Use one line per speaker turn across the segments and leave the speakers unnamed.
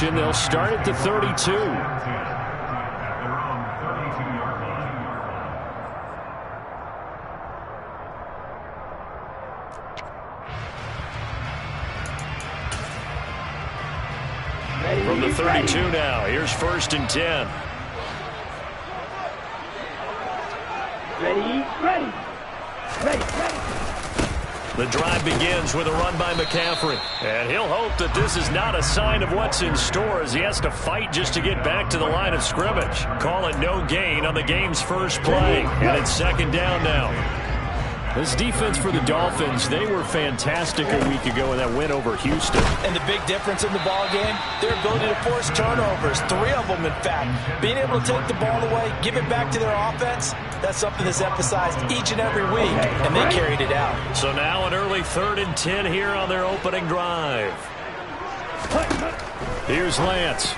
They'll start at the 32. From the 32 now, here's 1st and 10.
Ready.
The drive begins with a run by McCaffrey. And he'll hope that this is not a sign of what's in store as he has to fight just to get back to the line of scrimmage. Call it no gain on the game's first play. And it's 2nd down now. This defense for the Dolphins, they were fantastic a week ago in that win over Houston.
And the big difference in the ball game, their ability to force turnovers, 3 of them in fact. Being able to take the ball away, give it back to their offense, that's something that's emphasized each and every week, and they carried it out.
So now an early 3rd and 10 here on their opening drive. Here's Lance.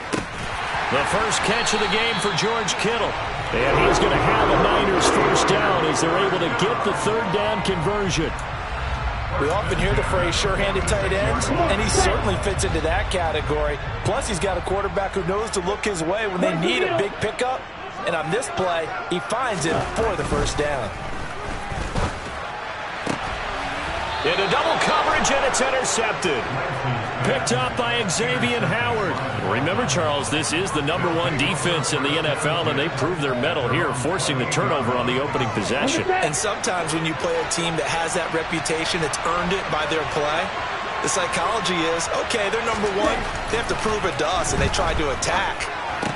The first catch of the game for George Kittle. And he's going to have a Niners first down as they're able to get the 3rd down conversion.
We often hear the phrase sure-handed tight ends, and he certainly fits into that category. Plus, he's got a quarterback who knows to look his way when they need a big pickup. And on this play, he finds it for the first down.
Into double coverage, and it's intercepted. Picked up by Xavier Howard. Remember, Charles, this is the #1 defense in the NFL, and they proved their mettle here, forcing the turnover on the opening possession.
And sometimes when you play a team that has that reputation, it's earned it by their play. The psychology is, okay, they're #1. They have to prove it to us, and they tried to attack.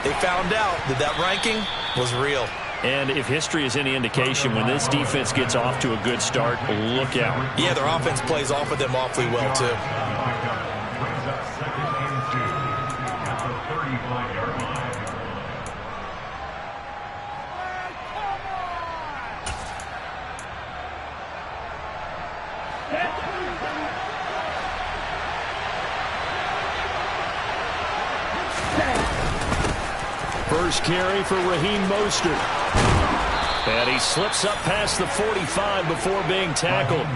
They found out that that ranking was real.
And if history is any indication, when this defense gets off to a good start, look out.
Yeah, their offense plays off of them awfully well, too.
First carry for Raheem Mostert. And he slips up past the 45 before being tackled.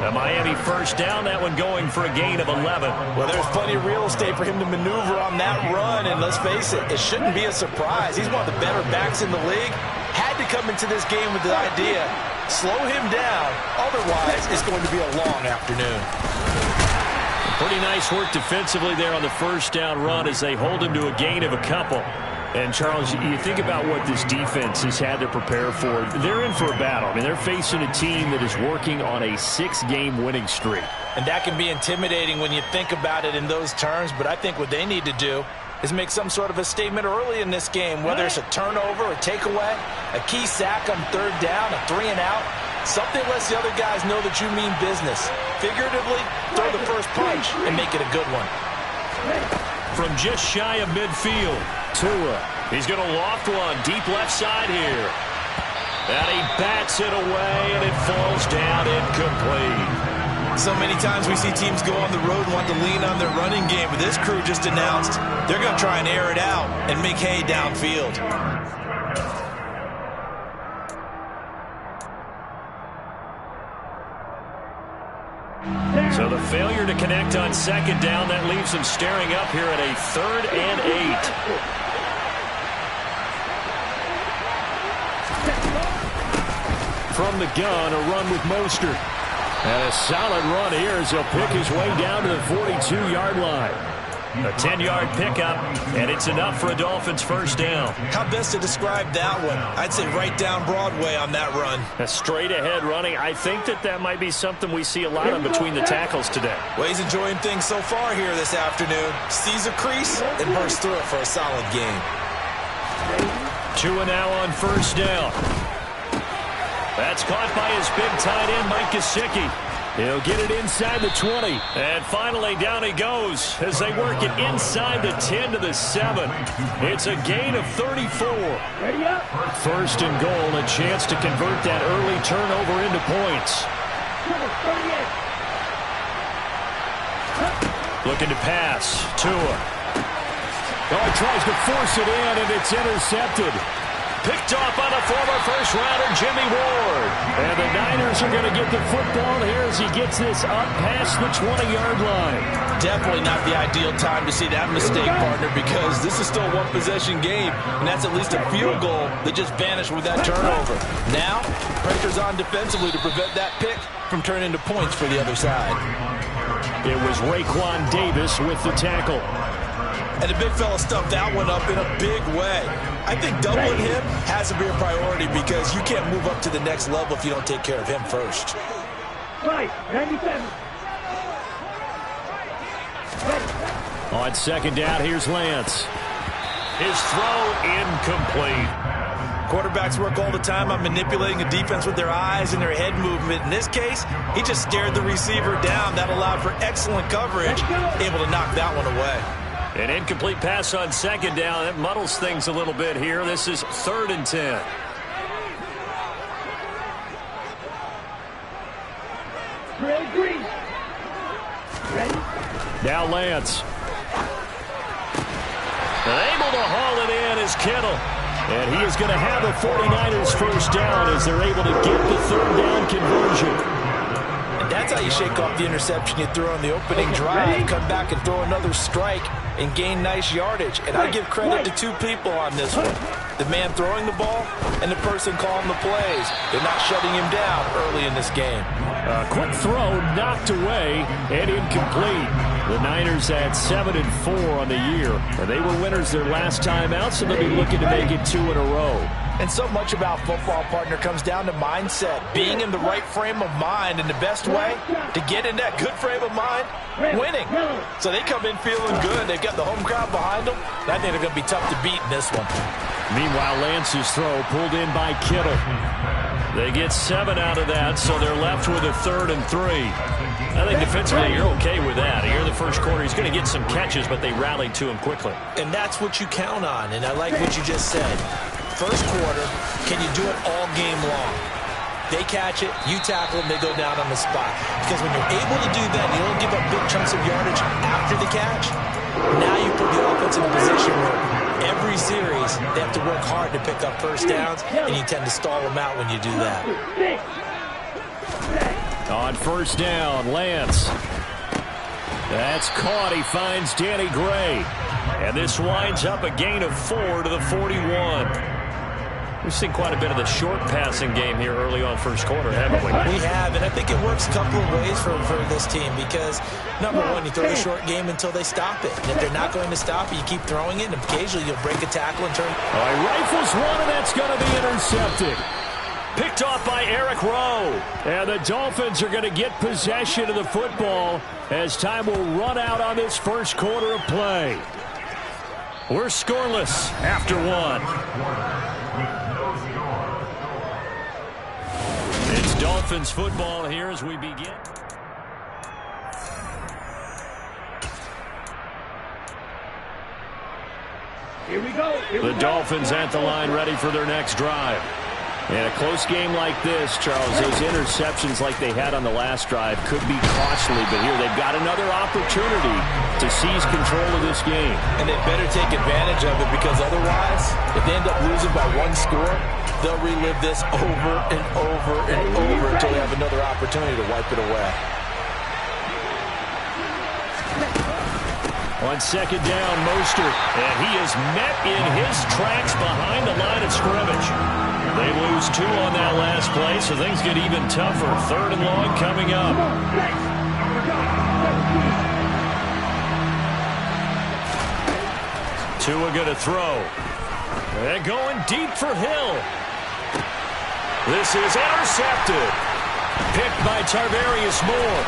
A Miami first down, that one going for a gain of 11.
Well, there's plenty of real estate for him to maneuver on that run, and let's face it, it shouldn't be a surprise. He's one of the better backs in the league. Had to come into this game with the idea, slow him down, otherwise it's going to be a long afternoon.
Pretty nice work defensively there on the first down run as they hold him to a gain of a couple. And, Charles, you think about what this defense has had to prepare for. They're in for a battle. I mean, they're facing a team that is working on a 6-game winning streak.
And that can be intimidating when you think about it in those terms, but I think what they need to do is make some sort of a statement early in this game, whether it's a turnover, a takeaway, a key sack on 3rd down, a 3-and-out. Something lets the other guys know that you mean business. Figuratively, throw the first punch and make it a good one.
From just shy of midfield, Tua. He's going to loft one deep left side here. And he bats it away, and it falls down incomplete.
So many times we see teams go on the road and want to lean on their running game, but this crew just announced they're going to try and air it out and make hay downfield.
So the failure to connect on 2nd down, that leaves them staring up here at a 3rd and 8. From the gun, a run with Mostert. And a solid run here as he'll pick his way down to the 42-yard line. A 10-yard pickup, and it's enough for a Dolphins first down.
How best to describe that one? I'd say right down Broadway on that run.
A straight-ahead running. I think that might be something we see a lot of between the tackles today.
Well, he's enjoying things so far here this afternoon. Sees a crease and bursts through it for a solid game.
Tua now on first down. That's caught by his big tight end, Mike Gesicki. He'll get it inside the 20. And finally, down he goes as they work it inside the 10 to the 7. It's a gain of 34. First and goal, a chance to convert that early turnover into points. Looking to pass. Tua. Oh, he tries to force it in, and it's intercepted. Picked off by the former first-rounder, Jimmy Ward. And the Niners are going to get the football here as he gets this up past the 20-yard line.
Definitely not the ideal time to see that mistake, partner, because this is still a one-possession game, and that's at least a field goal that just vanished with that turnover. Now, pressure's on defensively to prevent that pick from turning into points for the other side.
It was Raekwon Davis with the tackle.
And the big fella stuffed that one up in a big way. I think doubling him has to be a priority because you can't move up to the next level if you don't take care of him first.
Right, 97.
On second down, here's Lance. His throw incomplete.
Quarterbacks work all the time on manipulating a defense with their eyes and their head movement. In this case, he just stared the receiver down. That allowed for excellent coverage, able to knock that one away.
An incomplete pass on second down. That muddles things a little bit here. This is 3rd and 10.
Green. Ready?
Now Lance. And able to haul it in is Kittle. And he is going to have a 49ers first down as they're able to get the 3rd down conversion.
And that's how you shake off the interception you threw on the opening drive. Come back and throw another strike and gain nice yardage. And I give credit to two people on this one. The man throwing the ball and the person calling the plays. They're not shutting him down early in this game.
A quick throw knocked away and incomplete. The Niners at 7-4 on the year. And they were winners their last time out, so they'll be looking to make it 2 in a row.
And so much about football, partner, comes down to mindset. Being in the right frame of mind, and the best way to get in that good frame of mind, winning. So they come in feeling good. They've got the home crowd behind them. I think they're going to be tough to beat in this one.
Meanwhile, Lance's throw pulled in by Kittle. They get 7 out of that, so they're left with a 3rd and 3. I think defensively you're okay with that. Here in the first quarter, he's going to get some catches, but they rallied to him quickly.
And that's what you count on, and I like what you just said. First quarter, can you do it all game long? They catch it, you tackle them, they go down on the spot. Because when you're able to do that, you don't give up big chunks of yardage after the catch. Now you put the offense in a position where every series they have to work hard to pick up first downs, and you tend to stall them out when you do that.
On first down, Lance. That's caught. He finds Danny Gray. And this winds up a gain of 4 to the 41. We've seen quite a bit of the short passing game here early on first quarter, haven't we?
We have, and I think it works a couple of ways for this team because, number one, you throw the short game until they stop it. And if they're not going to stop it, you keep throwing it, and occasionally you'll break a tackle and turn.
All right, rifles one, and that's going to be intercepted. Picked off by Eric Rowe. And the Dolphins are going to get possession of the football as time will run out on this first quarter of play. We're scoreless after 1. It's Dolphins football here as we begin.
Here we go.
The Dolphins at the line ready for their next drive. In a close game like this, Charles, those interceptions like they had on the last drive could be costly, but here they've got another opportunity to seize control of this game.
And they better take advantage of it because otherwise, if they end up losing by 1 score, they'll relive this over and over and over until they have another opportunity to wipe it away.
On second down, Mostert, and he is met in his tracks behind the line of scrimmage. They lose 2 on that last play, so things get even tougher. 3rd and long coming up. Tua going to throw. And going deep for Hill. This is intercepted. Picked by Tarvarius Moore.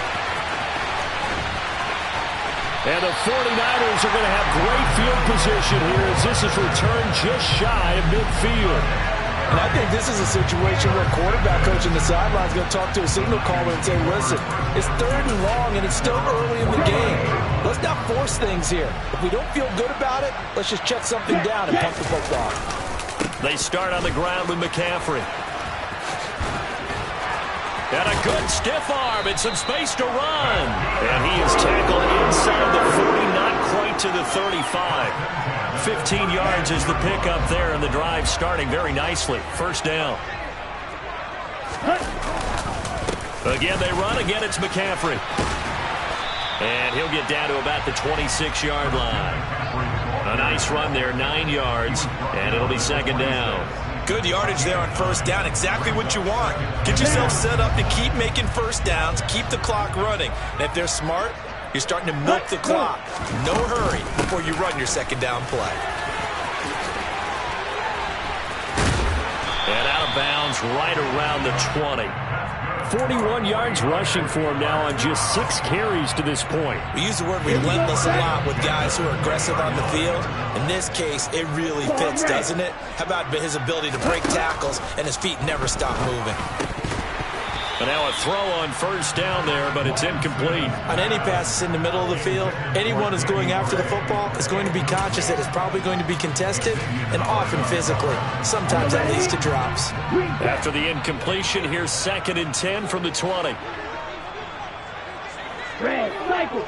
And the 49ers are going to have great field position here as this is returned just shy of midfield.
And I think this is a situation where quarterback coach in the sideline is going to talk to a signal caller and say, listen, it's 3rd and long and it's still early in the game. Let's not force things here. If we don't feel good about it, let's just check something down and pump the football.
They start on the ground with McCaffrey. And a good stiff arm and some space to run. And he is tackled inside the 40, not quite to the 35. 15 yards is the pickup there, and the drive starting very nicely. First down. Again, they run. Again, it's McCaffrey. And he'll get down to about the 26-yard line. A nice run there, 9 yards, and it'll be second down.
Good yardage there on first down. Exactly what you want. Get yourself set up to keep making first downs, keep the clock running. And if they're smart, you're starting to milk the clock. No hurry before you run your second down play.
And out of bounds right around the 20. 41 yards rushing for him now on just 6 carries to this point.
We use the word relentless a lot with guys who are aggressive on the field. In this case, it really fits, doesn't it? How about his ability to break tackles and his feet never stop moving?
And now a throw on first down there, but it's incomplete.
On any passes in the middle of the field, anyone who's going after the football is going to be conscious that it's probably going to be contested and often physically. Sometimes that leads to drops.
After the incompletion, here's 2nd and 10 from the 20.
Red, cycle.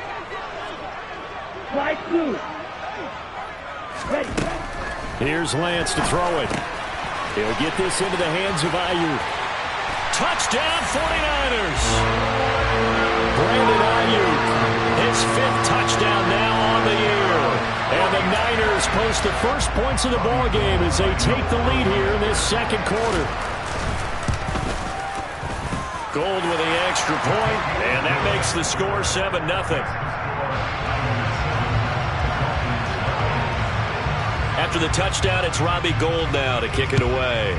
Slide blue. Ready.
Here's Lance to throw it. He'll get this into the hands of Ayuk. Touchdown, 49ers. Brandon Ayuk, his 5th touchdown now on the year. And the Niners post the first points of the ball game as they take the lead here in this second quarter. Gold with the extra point, and that makes the score 7-0. After the touchdown, it's Robbie Gould now to kick it away.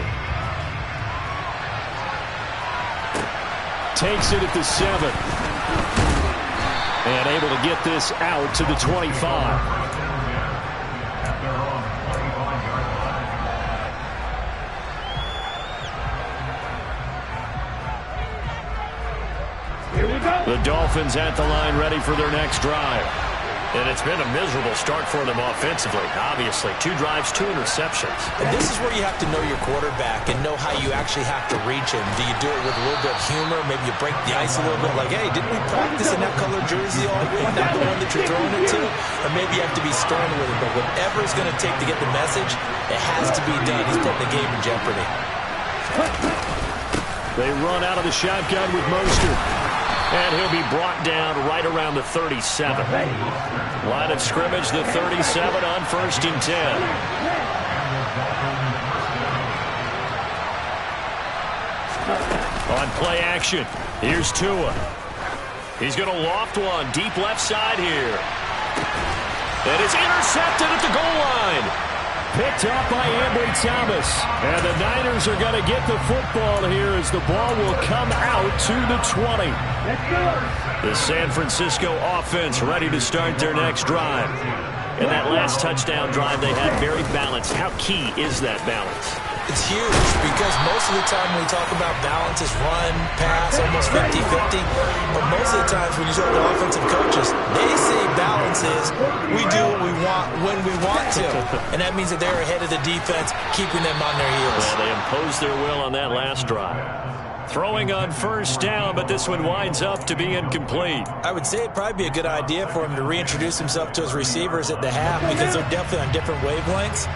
Takes it at the 7. And able to get this out to the 25.
Here we go.
The Dolphins at the line ready for their next drive. And it's been a miserable start for them offensively. Obviously, 2 drives, 2 interceptions.
And this is where you have to know your quarterback and know how you actually have to reach him. Do you do it with a little bit of humor? Maybe you break the ice a little bit like, hey, didn't we practice in that colored jersey all week? Not the one that you're throwing it to? Or maybe you have to be stern with it. But whatever it's going to take to get the message, it has to be done. He's putting the game in jeopardy.
They run out of the shotgun with Mostert. And he'll be brought down right around the 37. Line of scrimmage, the 37 on 1st and 10. On play action, here's Tua. He's going to loft one deep left side here. And it's intercepted at the goal line. Picked up by Ambry Thomas. And the Niners are going to get the football here as the ball will come out to the 20. The San Francisco offense ready to start their next drive. And that last touchdown drive they had very balanced. How key is that balance?
It's huge because most of the time when we talk about balance is run, pass, almost 50-50. But most of the times when you talk to offensive coaches, they say balance is we do what we want when we want to. And that means that they're ahead of the defense, keeping them on their heels.
Well, they imposed their will on that last drive. Throwing on first down, but this one winds up to be incomplete.
I would say it'd probably be a good idea for him to reintroduce himself to his receivers at the half because they're definitely on different wavelengths.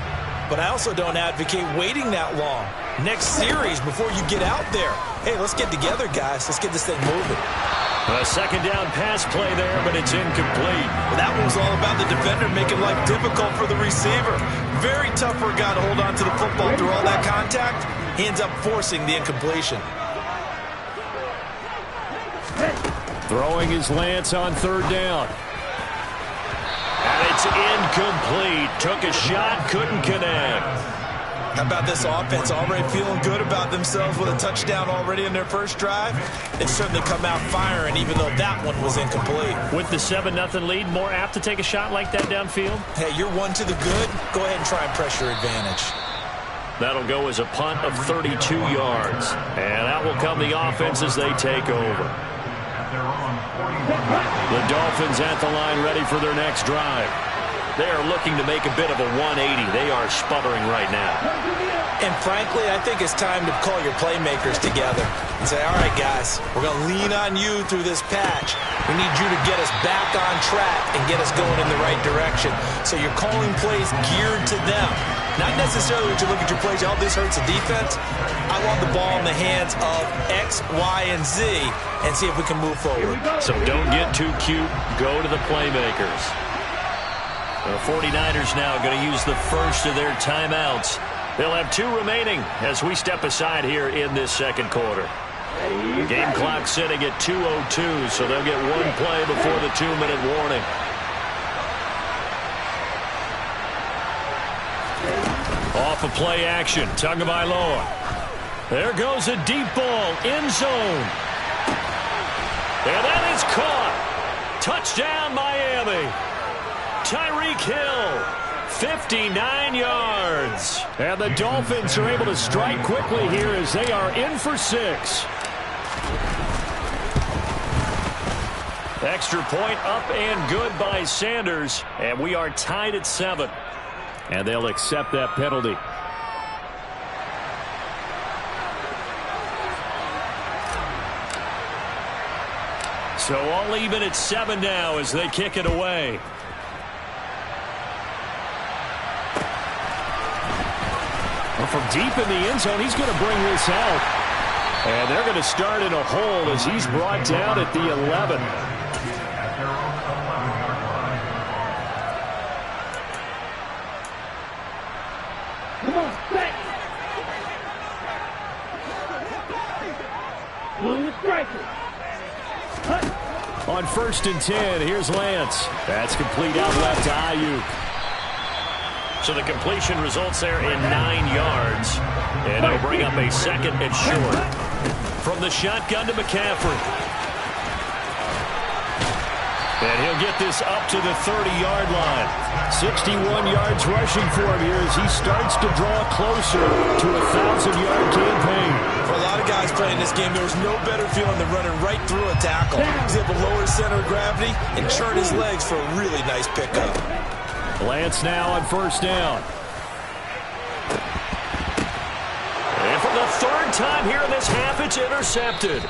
But I also don't advocate waiting that long. Next series before you get out there. Hey, let's get together, guys. Let's get this thing moving.
A second down pass play there, but it's incomplete.
Well, that one was all about the defender making life difficult for the receiver. Very tough for a guy to hold on to the football through all that contact. He ends up forcing the incompletion.
Throwing is Lance on 3rd down. And it's incomplete. Took a shot, couldn't connect.
How about this offense already feeling good about themselves with a touchdown already in their first drive? They've certainly come out firing, even though that one was incomplete.
With the 7-0 lead, more apt to take a shot like that downfield?
Hey, you're one to the good. Go ahead and try and press your advantage.
That'll go as a punt of 32 yards. And out will come the offense as they take over. The Dolphins at the line ready for their next drive. They are looking to make a bit of a 180. They are sputtering right now.
And frankly, I think it's time to call your playmakers together and say, all right, guys, we're going to lean on you through this patch. We need you to get us back on track and get us going in the right direction. So you're calling plays geared to them. Not necessarily that you look at your plays, oh, this hurts the defense. I want the ball in the hands of X, Y, and Z and see if we can move forward.
So don't get too cute. Go to the playmakers. The 49ers now going to use the first of their timeouts. They'll have 2 remaining as we step aside here in this second quarter. Game clock sitting at 2:02, so they'll get 1 play before the 2-minute warning. Off of play action, Tagovailoa. There goes a deep ball, end zone. And that is caught. Touchdown, Miami. Tyreek Hill, 59 yards. And the Dolphins are able to strike quickly here as they are in for 6. Extra point up and good by Sanders. And we are tied at 7. And they'll accept that penalty. So all even at 7 now as they kick it away. Well, from deep in the end zone, he's going to bring this out. And they're going to start in a hole as he's brought down at the 11.
Come on, back. Blue the striker.
On 1st and 10, here's Lance. That's complete out left to Ayuk. So the completion results there in 9 yards. And it'll bring up a 2nd and short. From the shotgun to McCaffrey. And he'll get this up to the 30-yard line. 61 yards rushing for him here as he starts to draw closer to a 1,000-yard campaign.
For a lot of guys playing this game, there was no better feeling than running right through a tackle. He's able to lower his center of gravity and churn his legs for a really nice pickup.
Lance now on 1st down. And for the 3rd time here in this half, it's intercepted.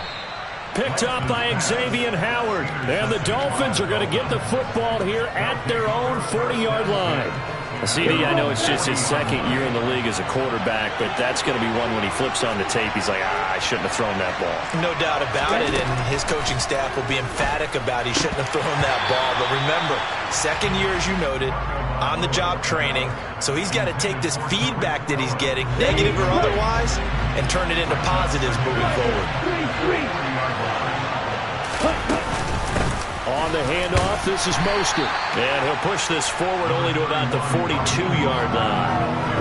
Picked up by Xavier Howard. And the Dolphins are going to get the football here at their own 40-yard line. CD, I know it's just his 2nd year in the league as a quarterback, but that's going to be one when he flips on the tape. He's like, I shouldn't have thrown that ball.
No doubt about it, and his coaching staff will be emphatic about he shouldn't have thrown that ball. But remember, 2nd year, as you noted, on-the-job training, so he's got to take this feedback that he's getting, negative or otherwise, and turn it into positives moving forward.
On the handoff, this is Mostert. And he'll push this forward only to about the 42-yard line.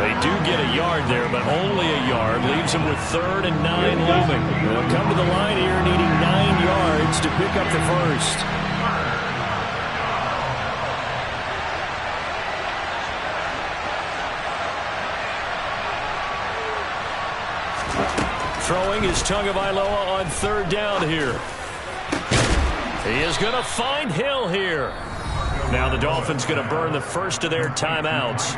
They do get a yard there, but only a yard. Leaves them with 3rd and 9 looming. They'll come to the line here needing 9 yards to pick up the 1st. Throwing is Tagovailoa on 3rd down here. He is going to find Hill here. Now the Dolphins going to burn the first of their timeouts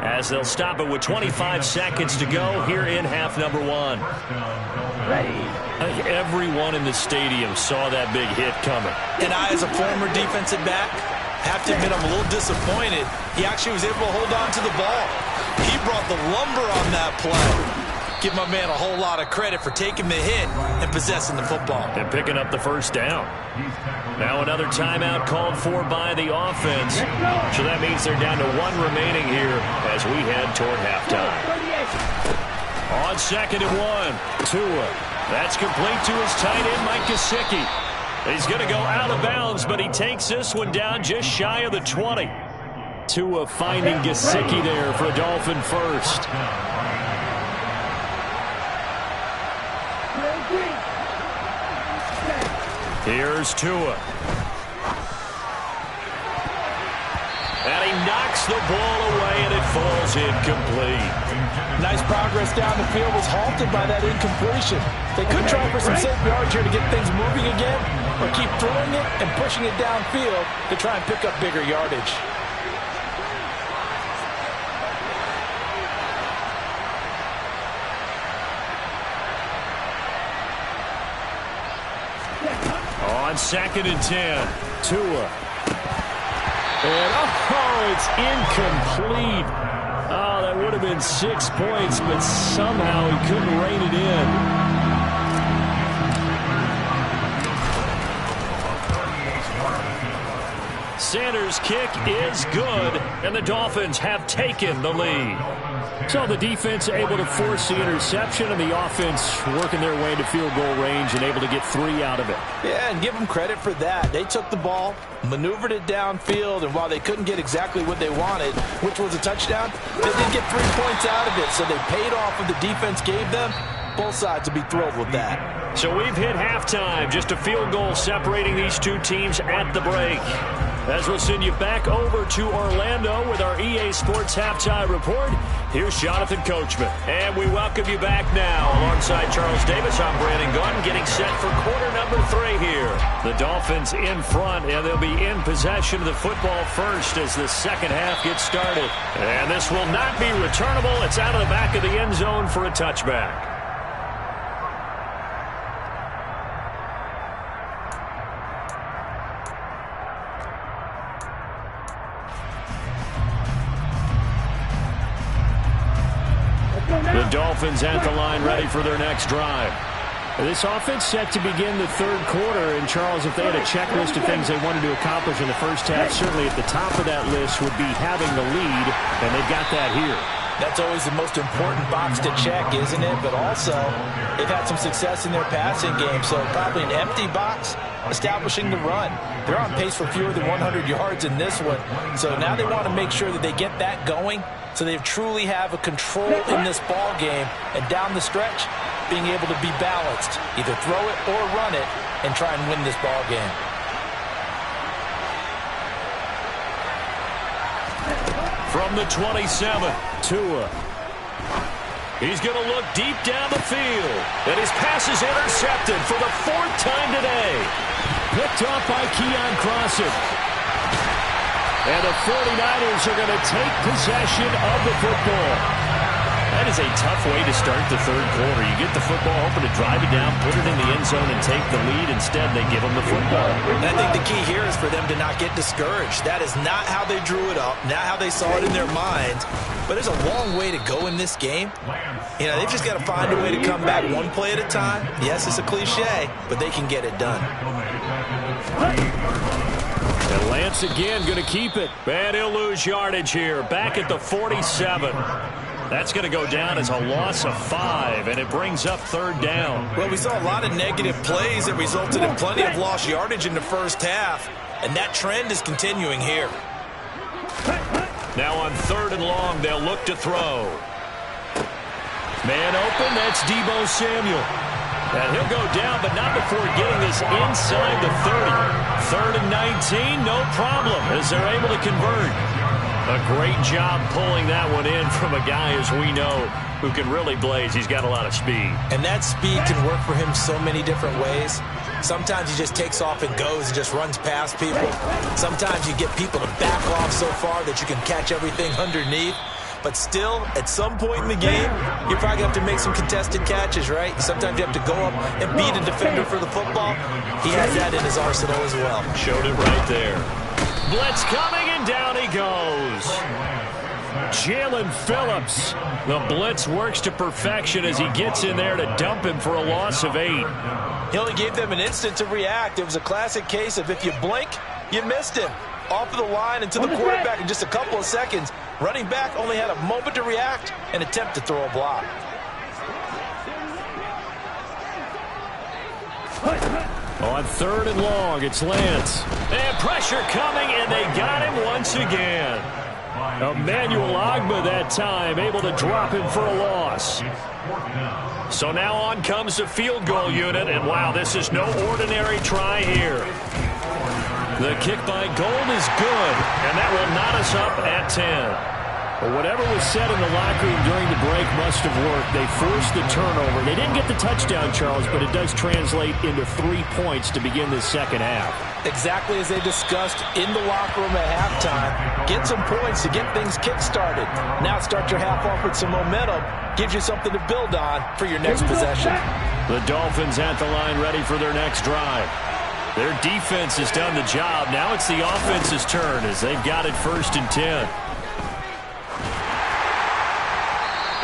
as they'll stop it with 25 seconds to go here in half number 1.
Ready.
I think everyone in the stadium saw that big hit coming.
And I, as a former defensive back, have to admit I'm a little disappointed. He actually was able to hold on to the ball. He brought the lumber on that play. Give my man a whole lot of credit for taking the hit and possessing the football.
And picking up the 1st down. Now another timeout called for by the offense. So that means they're down to 1 remaining here as we head toward halftime. On 2nd and 1, Tua. That's complete to his tight end, Mike Gesicki. He's going to go out of bounds, but he takes this one down just shy of the 20. Tua finding Gesicki there for a Dolphin first. Here's Tua. And he knocks the ball away, and it falls incomplete.
Nice progress down the field was halted by that incompletion. They could try for some safe yards here to get things moving again, or keep throwing it and pushing it downfield to try and pick up bigger yardage.
On 2nd and 10. Tua. And, oh, it's incomplete. Oh, that would have been 6 points, but somehow he couldn't rein it in. Sanders' kick is good, and the Dolphins have taken the lead. So the defense able to force the interception, and the offense working their way into field goal range and able to get 3 out of it.
Yeah, and give them credit for that. They took the ball, maneuvered it downfield, and while they couldn't get exactly what they wanted, which was a touchdown, they did get 3 points out of it, so they paid off what the defense gave them. Both sides will be thrilled with that.
So we've hit halftime, just a field goal separating these two teams at the break. As we'll send you back over to Orlando with our EA Sports Halftime Report, here's Jonathan Coachman. And we welcome you back now. Alongside Charles Davis, I'm Brandon Gunn, getting set for quarter number 3 here. The Dolphins in front, and they'll be in possession of the football first as the second half gets started. And this will not be returnable. It's out of the back of the end zone for a touchback. The Dolphins at the line ready for their next drive. This offense set to begin the third quarter. And, Charles, if they had a checklist of things they wanted to accomplish in the first half, certainly at the top of that list would be having the lead, and they've got that here.
That's always the most important box to check, isn't it? But also, they've had some success in their passing game, so probably an empty box establishing the run. They're on pace for fewer than 100 yards in this one, so now they want to make sure that they get that going so they truly have a control in this ball game, and down the stretch, being able to be balanced, either throw it or run it, and try and win this ball game.
From the 27, Tua. He's going to look deep down the field. And his pass is intercepted for the 4th time today. Picked off by Keon Crossen. And the 49ers are going to take possession of the football. That is a tough way to start the third quarter. You get the football, hoping to drive it down, put it in the end zone, and take the lead. Instead, they give them the football.
And I think the key here is for them to not get discouraged. That is not how they drew it up, not how they saw it in their minds. But there's a long way to go in this game. You know, they've just got to find a way to come back one play at a time. Yes, it's a cliche, but they can get it done.
And Lance again going to keep it. And he'll lose yardage here. Back at the 47. That's going to go down as a loss of 5, and it brings up 3rd down.
Well, we saw a lot of negative plays that resulted in plenty of lost yardage in the first half, and that trend is continuing here.
Now on 3rd and long, they'll look to throw. Man open, that's Deebo Samuel. And he'll go down, but not before getting this inside the 30. 3rd and 19, no problem, as they're able to convert. A great job pulling that one in from a guy, as we know, who can really blaze. He's got a lot of speed.
And that speed can work for him so many different ways. Sometimes he just takes off and goes and just runs past people. Sometimes you get people to back off so far that you can catch everything underneath. But still, at some point in the game, you probably have to make some contested catches, right? Sometimes you have to go up and beat a defender for the football. He has that in his arsenal as well.
Showed it right there. Blitz coming, and down he goes. Jalen Phillips. The blitz works to perfection as he gets in there to dump him for a loss of 8.
He only gave them an instant to react. It was a classic case of if you blink, you missed him. Off of the line and to the quarterback in just a couple of seconds. Running back only had a moment to react and attempt to throw a block.
On 3rd and long, it's Lance. And pressure coming, and they got him once again. Emmanuel Ogbah that time, able to drop him for a loss. So now on comes the field goal unit, and wow, this is no ordinary try here. The kick by Gold is good, and that will knot us up at 10. But whatever was said in the locker room during the break must have worked. They forced the turnover. They didn't get the touchdown, Charles, but it does translate into 3 points to begin the second half.
Exactly as they discussed in the locker room at halftime. Get some points to get things kick-started. Now start your half off with some momentum. Gives you something to build on for your next possession.
The Dolphins at the line ready for their next drive. Their defense has done the job. Now it's the offense's turn as they've got it 1st and 10.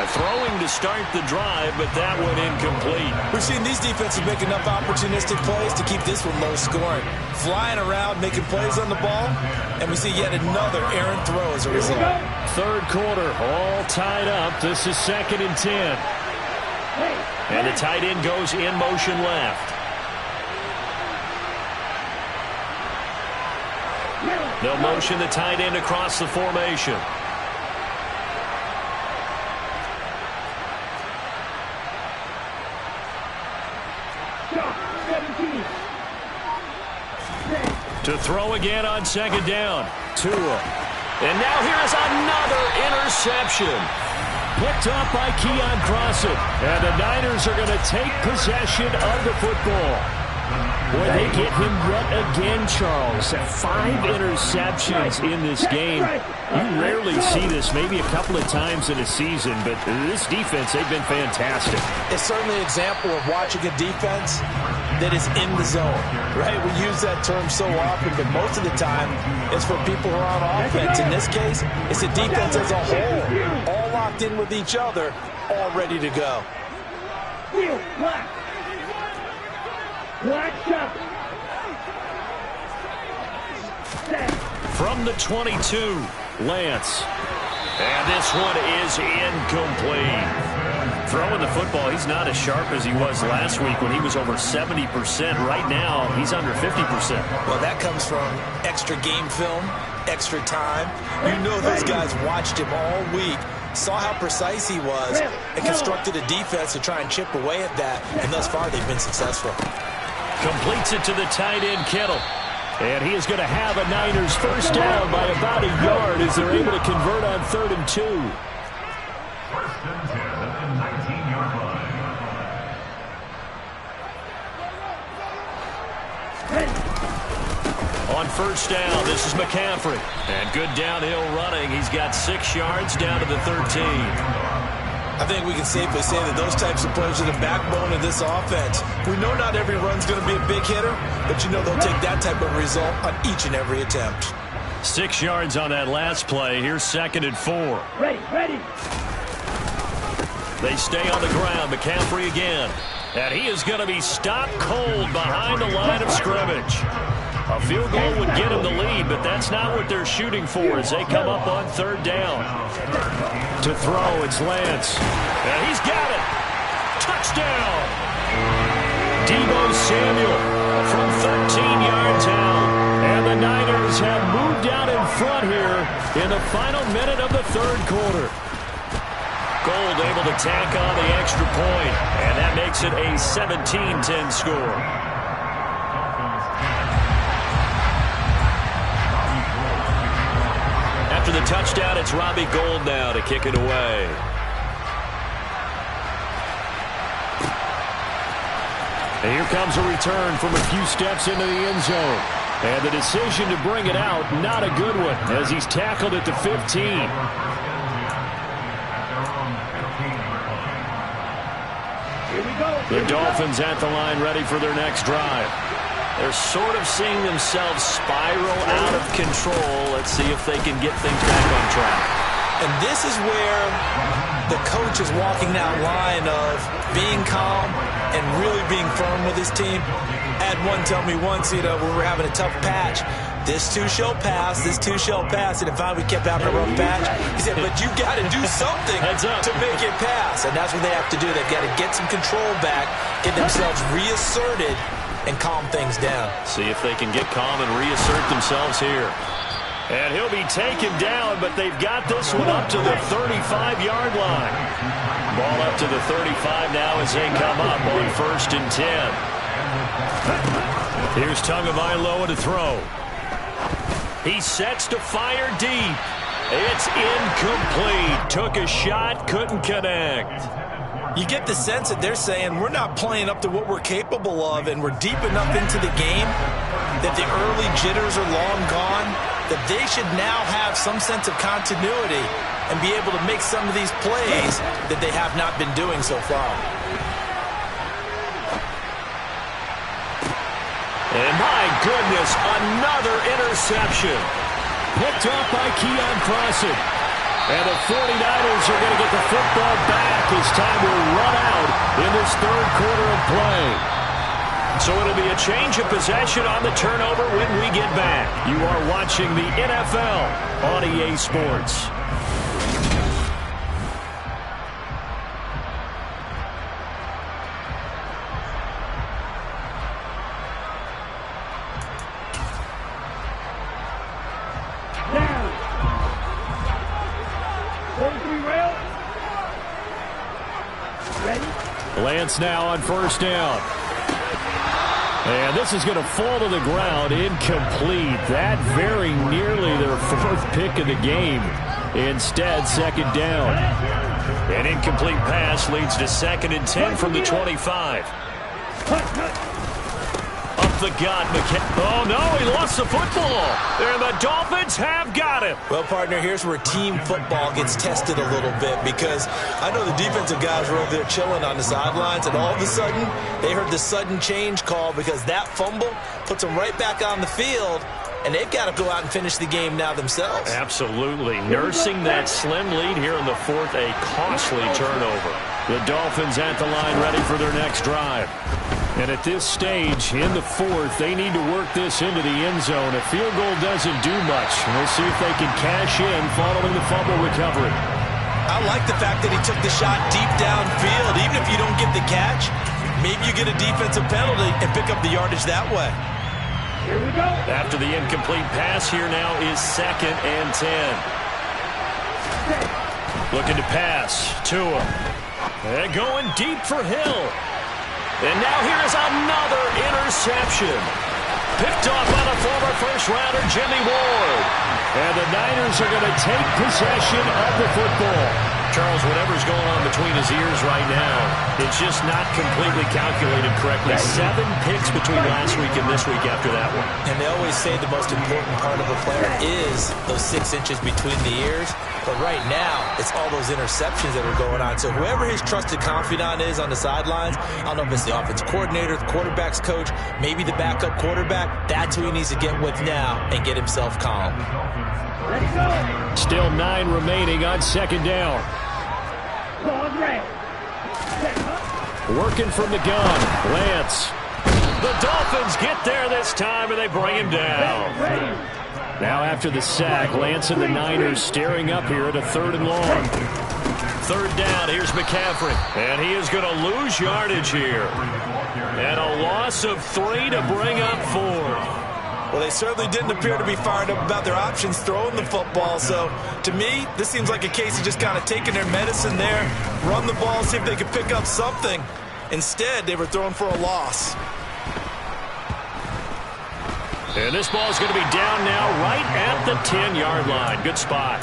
Throwing to start the drive, but that one incomplete.
We've seen these defenses make enough opportunistic plays to keep this one low scoring. Flying around, making plays on the ball, and we see yet another errant throw as a result.
3rd quarter, all tied up. This is 2nd and 10. And the tight end goes in motion left. They'll motion the tight end across the formation. To throw again on 2nd down. Tua. And now here's another interception. Picked up by Keon Crossan. And the Niners are going to take possession of the football. Boy, they get him yet again, Charles. 5 interceptions in this game. You rarely see this, maybe a couple of times in a season, but this defense, they've been fantastic.
It's certainly an example of watching a defense that is in the zone, right? We use that term so often, but most of the time it's for people who are on offense. In this case, it's a defense as a whole, all locked in with each other, all ready to go.
From the 22, Lance. And this one is incomplete. Throwing the football, he's not as sharp as he was last week when he was over 70%. Right now, he's under 50%.
Well, that comes from extra game film, extra time. You know those guys watched him all week, saw how precise he was, and constructed a defense to try and chip away at that. And thus far, they've been successful.
Completes it to the tight end, Kittle. And he is going to have a Niners 1st down by about a yard as they're able to convert on 3rd and 2.
1st and 10 at the 19-yard line.
On 1st down, this is McCaffrey. And good downhill running. He's got 6 yards down to the 13.
I think we can safely say that those types of plays are the backbone of this offense. We know not every run's going to be a big hitter, but you know they'll take that type of result on each and every attempt.
6 yards on that last play. Here's 2nd and 4.
Ready.
They stay on the ground. McCaffrey again. And he is going to be stopped cold behind the line of scrimmage. A field goal would get him the lead, but that's not what they're shooting for as they come up on 3rd down. To throw, it's Lance. And he's got it. Touchdown. Deebo Samuel from 13 yards out. And the Niners have moved out in front here in the final minute of the 3rd quarter. Gold able to tack on the extra point, and that makes it a 17-10 score. After the touchdown, it's Robbie Gould now to kick it away. And here comes a return from a few steps into the end zone. And the decision to bring it out, not a good one, as he's tackled at the 15. The Dolphins at the line ready for their next drive. They're sort of seeing themselves spiral out of control. Let's see if they can get things back on track.
And this is where the coach is walking that line of being calm and really being firm with his team. I had one tell me once, we were having a tough patch. This too shall pass, this too shall pass. And if we kept having a rough patch, he said, but you got to do something to make it pass. And that's what they have to do. They've got to get some control back, get themselves reasserted, and calm things down.
See if they can get calm and reassert themselves here. And he'll be taken down, but they've got this one up to the 35-yard line. Ball up to the 35 now as they come up on 1st and 10. Here's Tagovailoa to throw. He sets to fire deep. It's incomplete. Took a shot, couldn't connect.
You get the sense that they're saying we're not playing up to what we're capable of, and we're deep enough into the game that the early jitters are long gone, that they should now have some sense of continuity and be able to make some of these plays that they have not been doing so far.
And my goodness, another interception. Picked up by Keon Crossen. And the 49ers are going to get the football back as time will run out in this third quarter of play. So it'll be a change of possession on the turnover when we get back. You are watching the NFL on EA Sports. Lance now on first down. And this is going to fall to the ground, incomplete. That very nearly their fourth pick of the game. Instead, second down. An incomplete pass leads to 2nd and 10 from the 25. Up the gut, Oh, no, he lost the football. And the Dolphins have got it.
Well, partner, here's where team football gets tested a little bit, because I know the defensive guys were over there chilling on the sidelines, and all of a sudden, they heard the sudden change call because that fumble puts them right back on the field, and they've got to go out and finish the game now themselves.
Absolutely. Nursing that slim lead here in the fourth, a costly turnover. The Dolphins at the line ready for their next drive. And at this stage, in the fourth, they need to work this into the end zone. A field goal doesn't do much. We'll see if they can cash in following the fumble recovery.
I like the fact that he took the shot deep downfield. Even if you don't get the catch, maybe you get a defensive penalty and pick up the yardage that way.
Here we go. After the incomplete pass, here now is 2nd and 10. Looking to pass. Tua. And going deep for Hill. And now here is another interception. Picked off by the former first-rounder Jimmy Ward. And the Niners are going to take possession of the football. Charles, whatever's going on between his ears right now, it's just not completely calculated correctly. 7 picks between last week and this week after that one.
And they always say the most important part of a player is those 6 inches between the ears. But right now, it's all those interceptions that are going on. So whoever his trusted confidant is on the sidelines, I don't know if it's the offense coordinator, the quarterback's coach, maybe the backup quarterback, that's who he needs to get with now and get himself calm.
Still 9 remaining on second down. Working from the gun. Lance. The Dolphins get there this time, and they bring him down. Now after the sack, Lance and the Niners staring up here at a 3rd and long. 3rd down, here's McCaffrey. And he is going to lose yardage here. And a loss of 3 to bring up 4.
Well, they certainly didn't appear to be fired up about their options throwing the football. So, to me, this seems like a case of just kind of taking their medicine there, run the ball, see if they could pick up something. Instead, they were throwing for a loss.
And this ball is going to be down now right at the 10-yard line. Good spot.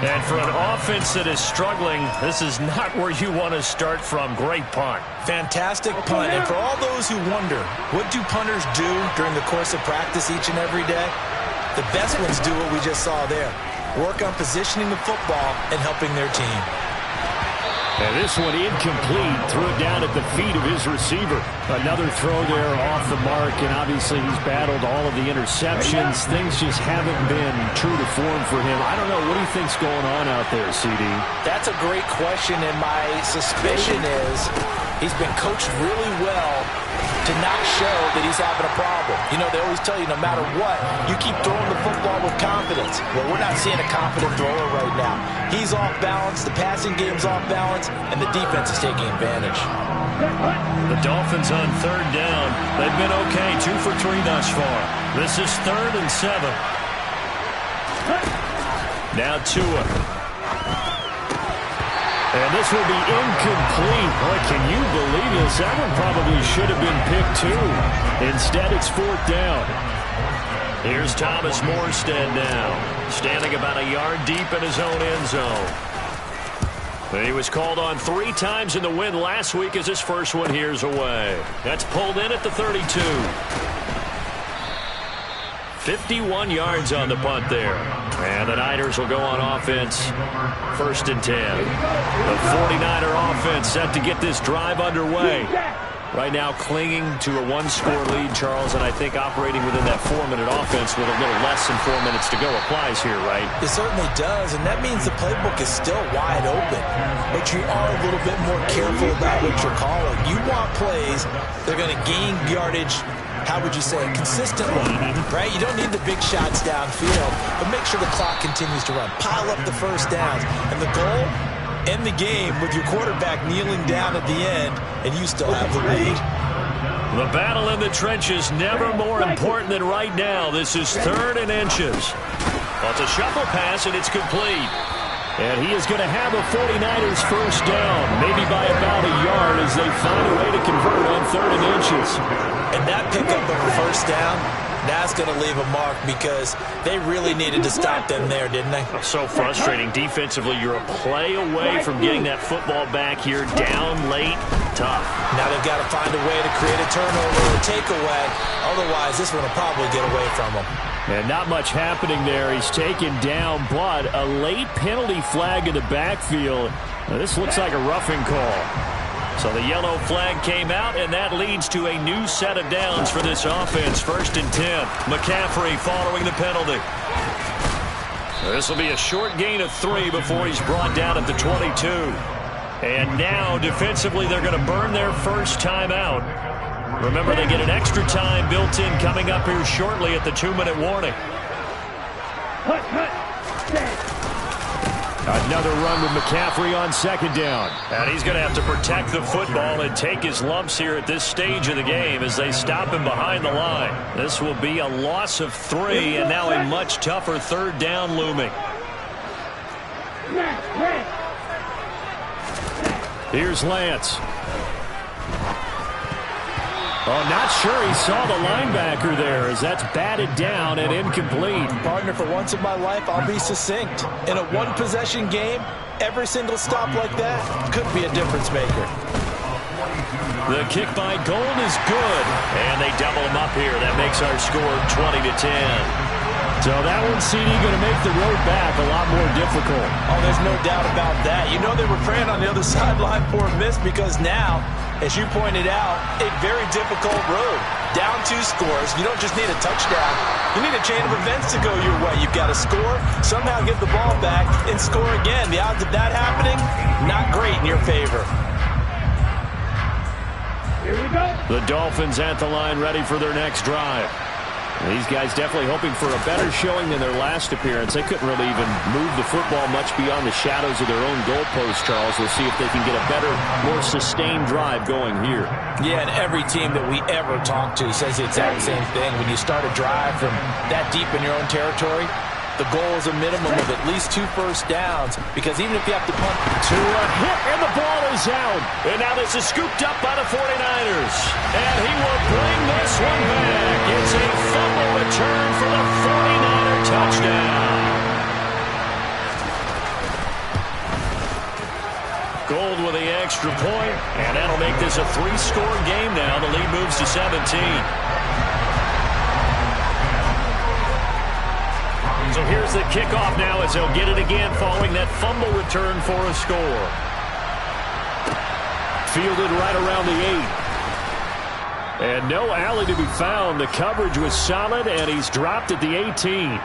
And for an offense that is struggling, this is not where you want to start from. Great punt.
Fantastic punt. And for all those who wonder, what do punters do during the course of practice each and every day? The best ones do what we just saw there. Work on positioning the football and helping their team.
And this one incomplete. Threw it down at the feet of his receiver. Another throw there off the mark, and obviously he's battled all of the interceptions. Things just haven't been true to form for him. I don't know. What do you think's going on out there, CD?
That's a great question, and my suspicion is he's been coached really well to not show that he's having a problem. You know, they always tell you no matter what, you keep throwing the football with confidence. Well, we're not seeing a confident thrower right now. He's off balance, the passing game's off balance, and the defense is taking advantage.
The Dolphins on 3rd down. They've been okay, 2 for 3 thus far. This is 3rd and 7. Now Tua. And this will be incomplete. Boy, can you believe this? That one probably should have been picked too. Instead, it's 4th down. Here's Thomas Morstead now, standing about a yard deep in his own end zone. He was called on 3 times in the win last week as his first one here's away. That's pulled in at the 32. 51 yards on the punt there. And the Niners will go on offense. 1st and 10. The 49er offense set to get this drive underway. Right now clinging to a one-score lead, Charles, and I think operating within that 4-minute offense with a little less than 4 minutes to go applies here, right?
It certainly does, and that means the playbook is still wide open. But you are a little bit more careful about what you're calling. You want plays that are going to gain yardage, how would you say, consistently, right? You don't need the big shots downfield, but make sure the clock continues to run. Pile up the first downs, and the goal, end the game with your quarterback kneeling down at the end, and you still have the lead.
The battle in the trenches never more important than right now. This is 3rd and inches. Well, it's a shuffle pass, and it's complete. And he is going to have a 49ers first down, maybe by about a yard as they find a way to convert on 3rd and inches.
And that pickup of a first down, that's going to leave a mark because they really needed to stop them there, didn't they?
So frustrating. Defensively, you're a play away from getting that football back here. Down late, tough.
Now they've got to find a way to create a turnover or takeaway. Otherwise, this one will probably get away from them.
And not much happening there. He's taken down, but a late penalty flag in the backfield. Now, this looks like a roughing call. So the yellow flag came out, and that leads to a new set of downs for this offense. 1st and 10. McCaffrey following the penalty. This will be a short gain of 3 before he's brought down at the 22. And now, defensively, they're going to burn their first timeout. Remember, they get an extra time built in coming up here shortly at the 2-minute warning. Another run with McCaffrey on 2nd down. And he's going to have to protect the football and take his lumps here at this stage of the game as they stop him behind the line. This will be a loss of 3 and now a much tougher 3rd down looming. Here's Lance. Oh, not sure he saw the linebacker there as that's batted down and incomplete.
Partner, for once in my life, I'll be succinct. In a one-possession game, every single stop like that could be a difference maker.
The kick by Gold is good, and they double him up here. That makes our score 20-10. So that one, CD, going to make the road back a lot more difficult.
Oh, there's no doubt about that. You know they were praying on the other sideline for a miss because now, as you pointed out, a very difficult road. Down 2 scores. You don't just need a touchdown. You need a chain of events to go your way. You've got to score, somehow get the ball back, and score again. The odds of that happening, not great in your favor.
Here we go.
The Dolphins at the line, ready for their next drive. These guys definitely hoping for a better showing than their last appearance. They couldn't really even move the football much beyond the shadows of their own goalpost, Charles. We'll see if they can get a better, more sustained drive going here.
Yeah, and every team that we ever talk to says the exact same thing. When you start a drive from that deep in your own territory, the goal is a minimum of at least 2 first downs, because even if you have to punt
to a hit, and the ball is out. And now this is scooped up by the 49ers. And he will bring this one back. It's a fumble return for the 49er touchdown. Gold with the extra point, and that'll make this a 3-score game now. The lead moves to 17. So here's the kickoff now as they'll get it again following that fumble return for a score. Fielded right around the 8. And no alley to be found. The coverage was solid, and he's dropped at the 18.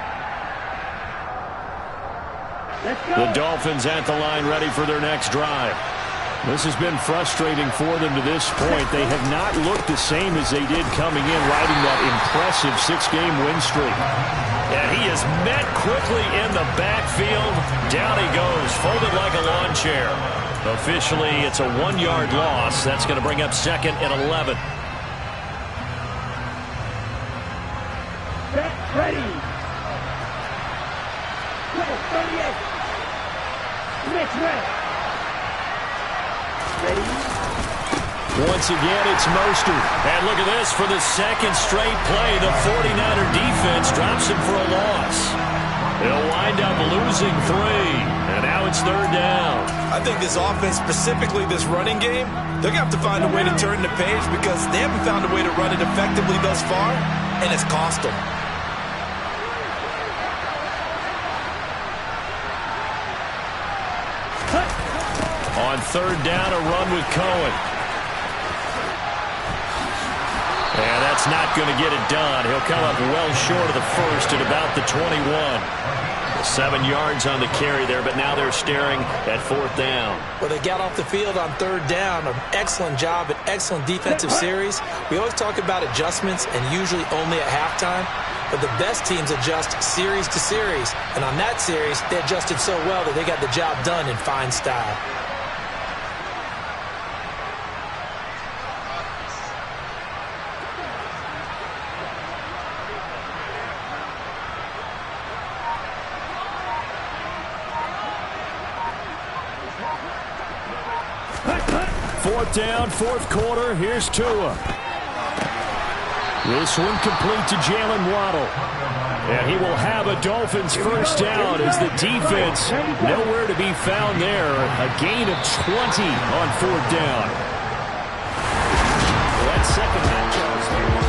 The Dolphins at the line ready for their next drive. This has been frustrating for them to this point. They have not looked the same as they did coming in, riding that impressive 6-game win streak. And he is met quickly in the backfield. Down he goes, folded like a lawn chair. Officially, it's a 1-yard loss. That's going to bring up 2nd and 11.
Set, ready. Go, 38. Next red. Ready.
Once again, it's Mostert. And look at this. For the 2nd straight play, the 49er defense drops him for a loss. They'll wind up losing 3. And now it's 3rd down.
I think this offense, specifically this running game, they're going to have to find a way to turn the page because they haven't found a way to run it effectively thus far, and it's cost them.
On 3rd down, a run with Cohen. And that's not going to get it done. He'll come up well short of the first at about the 21. 7 yards on the carry there, but now they're staring at 4th down.
Well, they got off the field on 3rd down. An excellent job, an excellent defensive series. We always talk about adjustments and usually only at halftime, but the best teams adjust series to series. And on that series, they adjusted so well that they got the job done in fine style.
Fourth down, 4th quarter. Here's Tua. This one complete to Jalen Waddle. And he will have a Dolphins first down as the defense nowhere to be found there. A gain of 20 on 4th down. That second matchup.